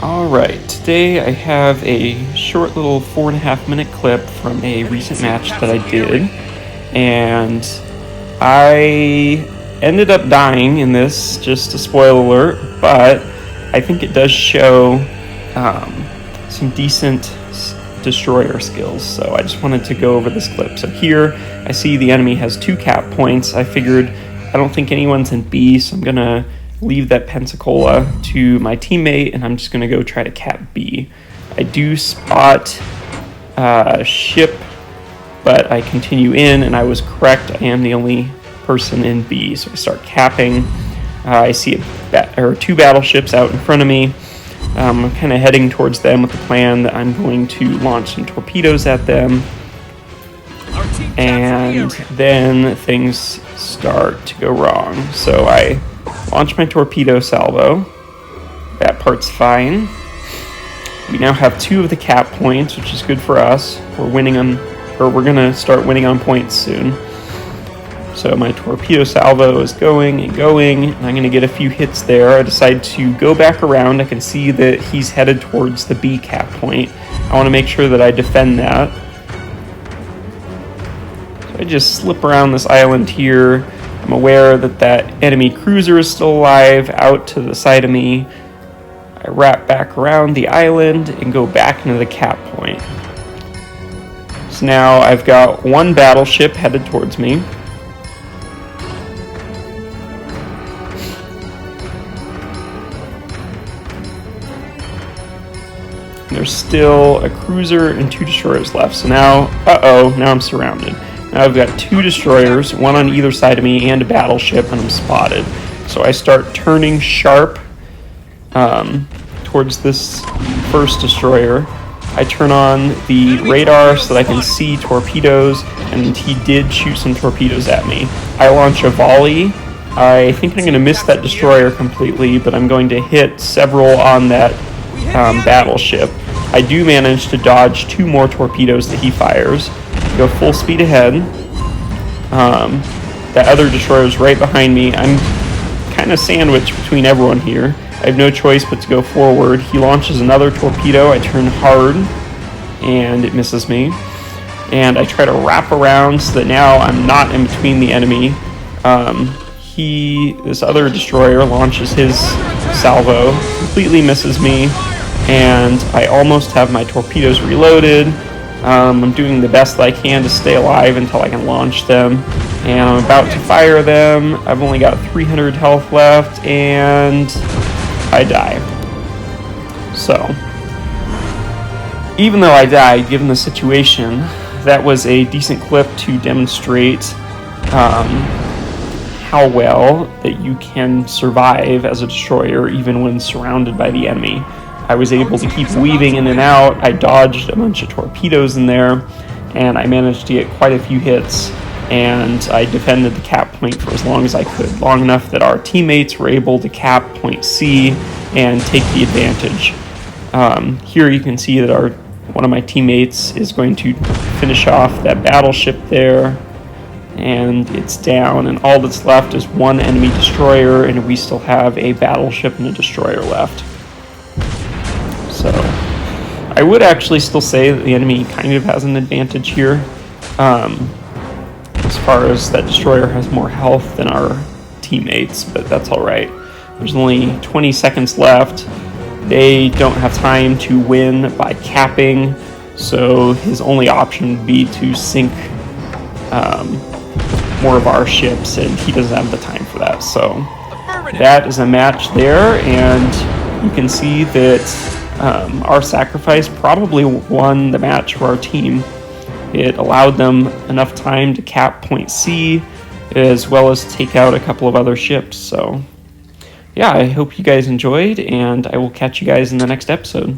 Alright, today I have a short little 4.5 minute clip from a recent match that I did, and I ended up dying in this, just a spoiler alert, but I think it does show some decent destroyer skills, so I just wanted to go over this clip. So here, I see the enemy has 2 cap points. I figured I don't think anyone's in B, so I'm going to leave that Pensacola to my teammate, and I'm just going to go try to cap B. I do spot a ship, but I continue in, and I was correct. I am the only person in B, so I start capping. I see 2 battleships out in front of me. I'm kind of heading towards them with the plan that I'm going to launch some torpedoes at them. And then things start to go wrong. So I launch my torpedo salvo. That part's fine. We now have 2 of the cap points, which is good for us. We're winning them, or we're going to start winning on points soon. So my torpedo salvo is going, and I'm going to get a few hits there. I decide to go back around. I can see that he's headed towards the B cap point. I want to make sure that I defend that. So I just slip around this island here. I'm aware that that enemy cruiser is still alive out to the side of me. I wrap back around the island and go back into the cap point. So now I've got 1 battleship headed towards me. There's still a cruiser and 2 destroyers left. So now, now I'm surrounded. Now I've got 2 destroyers, 1 on either side of me, and a battleship, and I'm spotted. So I start turning sharp towards this first destroyer. I turn on the radar so that I can see torpedoes, and he did shoot some torpedoes at me. I launch a volley. I think I'm going to miss that destroyer completely, but I'm going to hit several on that battleship. I do manage to dodge 2 more torpedoes that he fires. Go full speed ahead. That other destroyer is right behind me. I'm kind of sandwiched between everyone here. I have no choice but to go forward. He launches another torpedo. I turn hard, and it misses me. And I try to wrap around so that now I'm not in between the enemy. This other destroyer launches his salvo, completely misses me, and I almost have my torpedoes reloaded. I'm doing the best that I can to stay alive until I can launch them, and I'm about to fire them. I've only got 300 health left, and I die. So, even though I died, given the situation, that was a decent clip to demonstrate how well that you can survive as a destroyer even when surrounded by the enemy. I was able to keep weaving in and out. I dodged a bunch of torpedoes in there, and I managed to get quite a few hits, and I defended the cap point for as long as I could, long enough that our teammates were able to cap point C and take the advantage. Here you can see that one of my teammates is going to finish off that battleship there, and it's down, and all that's left is 1 enemy destroyer, and we still have a battleship and a destroyer left. So I would actually still say that the enemy kind of has an advantage here, as far as that destroyer has more health than our teammates, but that's alright. There's only 20 seconds left. They don't have time to win by capping, so his only option would be to sink more of our ships, and he doesn't have the time for that. So that is a match there, and you can see that our sacrifice probably won the match for our team. It allowed them enough time to cap point C, as well as take out a couple of other ships. So yeah, I hope you guys enjoyed, and I will catch you guys in the next episode.